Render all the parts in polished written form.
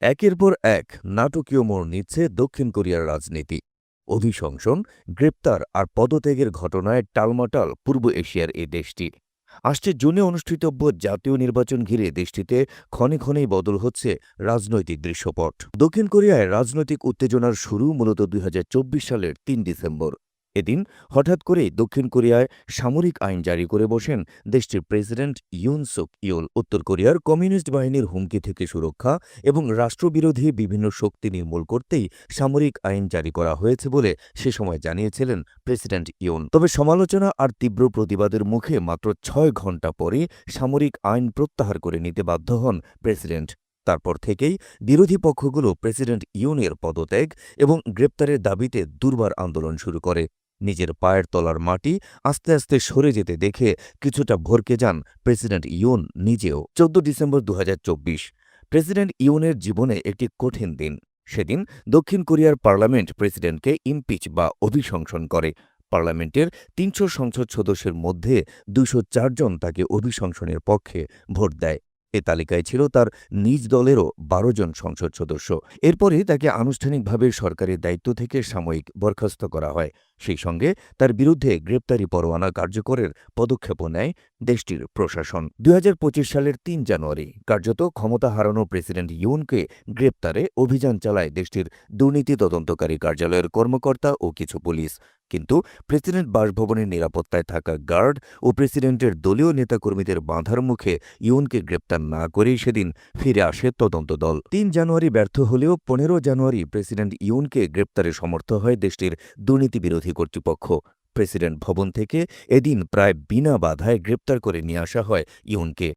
একের পর এক নাটকীয় মোড় নিচ্ছে দক্ষিণ কোরিয়ার রাজনীতি। অভিশংসন, গ্রেপ্তার আর পদত্যাগের ঘটনায় টালমাটাল পূর্ব এশিয়ার এই দেশটি। আসছে জুনে অনুষ্ঠিতব্য জাতীয় নির্বাচন ঘিরে দেশটিতে ক্ষণে ক্ষণেই বদল হচ্ছে রাজনৈতিক দৃশ্যপট। দক্ষিণ কোরিয়ায় রাজনৈতিক উত্তেজনার শুরু মূলত ২০২৪ সালের ৩ ডিসেম্বর। এদিন হঠাৎ করেই দক্ষিণ কোরিয়ায় সামরিক আইন জারি করে বসেন দেশটির প্রেসিডেন্ট ইউন সুক ইয়োল। উত্তর কোরিয়ার কমিউনিস্ট বাহিনীর হুমকি থেকে সুরক্ষা এবং রাষ্ট্রবিরোধী বিভিন্ন শক্তি নির্মূল করতেই সামরিক আইন জারি করা হয়েছে বলে সে সময় জানিয়েছিলেন প্রেসিডেন্ট ইয়োন। তবে সমালোচনা আর তীব্র প্রতিবাদের মুখে মাত্র ৬ ঘণ্টা পরে সামরিক আইন প্রত্যাহার করে নিতে বাধ্য হন প্রেসিডেন্ট। তারপর থেকেই বিরোধী পক্ষগুলো প্রেসিডেন্ট ইউনের পদত্যাগ এবং গ্রেপ্তারের দাবিতে দুর্বার আন্দোলন শুরু করে। নিজের পায়ের তলার মাটি আস্তে আস্তে সরে যেতে দেখে কিছুটা ভরকে যান প্রেসিডেন্ট ইউন নিজেও। ১৪ ডিসেম্বর ২০২৪ প্রেসিডেন্ট ইউনের জীবনে একটি কঠিন দিন। সেদিন দক্ষিণ কোরিয়ার পার্লামেন্ট প্রেসিডেন্টকে ইমপিচ বা অভিশংসন করে। পার্লামেন্টের ৩০০ সংসদ সদস্যের মধ্যে ২০৪ জন তাকে অভিশংসনের পক্ষে ভোট দেয়। এ তালিকায় ছিল তার নিজ দলেরও ১২ জন সংসদ সদস্য। এরপরই তাকে আনুষ্ঠানিকভাবে সরকারি দায়িত্ব থেকে সাময়িক বরখাস্ত করা হয়। সেই সঙ্গে তার বিরুদ্ধে গ্রেপ্তারি পরোয়ানা কার্যকরের পদক্ষেপও নেয় দেশটির প্রশাসন। ২০২৫ সালের ৩ জানুয়ারি কার্যত ক্ষমতা হারানো প্রেসিডেন্ট ইউনকে গ্রেপ্তারে অভিযান চালায় দেশটির দুর্নীতি তদন্তকারী কার্যালয়ের কর্মকর্তা ও কিছু পুলিশ। কিন্তু প্রেসিডেন্ট বাসভবনের নিরাপত্তায় থাকা গার্ড ও প্রেসিডেন্টের দলীয় নেতাকর্মীদের বাধার মুখে ইউনকে গ্রেপ্তার না করেই সেদিন ফিরে আসে তদন্ত দল। ৩ জানুয়ারি ব্যর্থ হলেও ১৫ জানুয়ারি প্রেসিডেন্ট ইউনকে গ্রেপ্তারে সমর্থ হয় দেশটির দুর্নীতিবিরোধী কর্তৃপক্ষ। প্রেসিডেন্ট ভবন থেকে এদিন প্রায় বিনা বাধায় গ্রেপ্তার করে নিয়ে আসা হয় ইউনকে।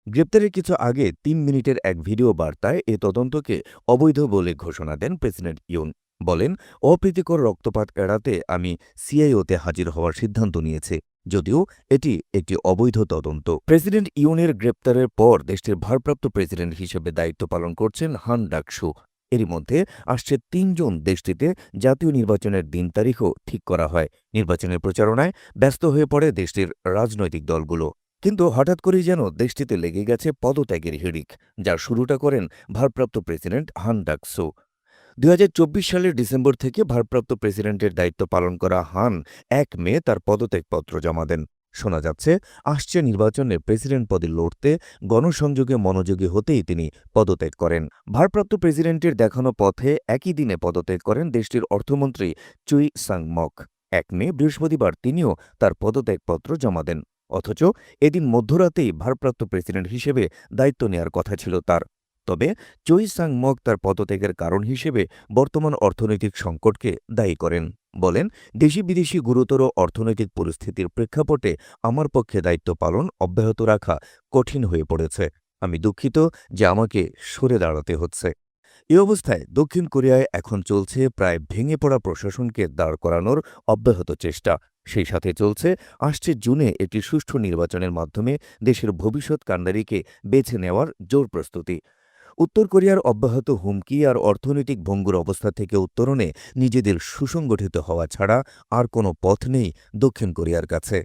গ্রেপ্তারের কিছু আগে ৩ মিনিটের এক ভিডিও বার্তায় এ তদন্তকে অবৈধ বলে ঘোষণা দেন প্রেসিডেন্ট ইউন। বলেন, অপ্রীতিকর রক্তপাত এড়াতে আমি সিআইওতে হাজির হওয়ার সিদ্ধান্ত নিয়েছে, যদিও এটি একটি অবৈধ তদন্ত। প্রেসিডেন্ট ইউনের গ্রেপ্তারের পর দেশটির ভারপ্রাপ্ত প্রেসিডেন্ট হিসেবে দায়িত্ব পালন করছেন হান ডাকসু। এরই মধ্যে আসছে ৩ জুন দেশটিতে জাতীয় নির্বাচনের দিন তারিখও ঠিক করা হয়। নির্বাচনের প্রচারণায় ব্যস্ত হয়ে পড়ে দেশটির রাজনৈতিক দলগুলো। কিন্তু হঠাৎ করেই যেন দেশটিতে লেগে গেছে পদত্যাগের হিড়িক, যার শুরুটা করেন ভারপ্রাপ্ত প্রেসিডেন্ট হান ডাকসু। ২০২৪ সালের ডিসেম্বর থেকে ভারপ্রাপ্ত প্রেসিডেন্টের দায়িত্ব পালন করা হান ১ মে তার পদত্যাগপত্র জমা দেন। শোনা যাচ্ছে, আসছে নির্বাচনে প্রেসিডেন্ট পদে লড়তে গণসংযোগে মনোযোগী হতেই তিনি পদত্যাগ করেন। ভারপ্রাপ্ত প্রেসিডেন্টের দেখানো পথে একই দিনে পদত্যাগ করেন দেশটির অর্থমন্ত্রী চুই সাং-মক। ১ মে বৃহস্পতিবার তিনিও তার পদত্যাগপত্র জমা দেন। অথচ এদিন মধ্যরাতেই ভারপ্রাপ্ত প্রেসিডেন্ট হিসেবে দায়িত্ব নেয়ার কথা ছিল তার। তবে চোই সাং-মক তার পদত্যাগের কারণ হিসেবে বর্তমান অর্থনৈতিক সংকটকে দায়ী করেন। বলেন, দেশি বিদেশি গুরুতর অর্থনৈতিক পরিস্থিতির প্রেক্ষাপটে আমার পক্ষে দায়িত্ব পালন অব্যাহত রাখা কঠিন হয়ে পড়েছে। আমি দুঃখিত যে আমাকে সরে দাঁড়াতে হচ্ছে। এ অবস্থায় দক্ষিণ কোরিয়ায় এখন চলছে প্রায় ভেঙে পড়া প্রশাসনকে দাঁড় করানোর অব্যাহত চেষ্টা। সেই সাথে চলছে আসছে জুনে একটি সুষ্ঠু নির্বাচনের মাধ্যমে দেশের ভবিষ্যৎ কাণ্ডারিকে বেছে নেওয়ার জোর প্রস্তুতি। উত্তর কোরিয়ার অব্যাহত হুমকি আর অর্থনৈতিক ভঙ্গুর অবস্থা থেকে উত্তরণে নিজেদের সুসংগঠিত হওয়া ছাড়া আর কোনো পথ নেই দক্ষিণ কোরিয়ার কাছে।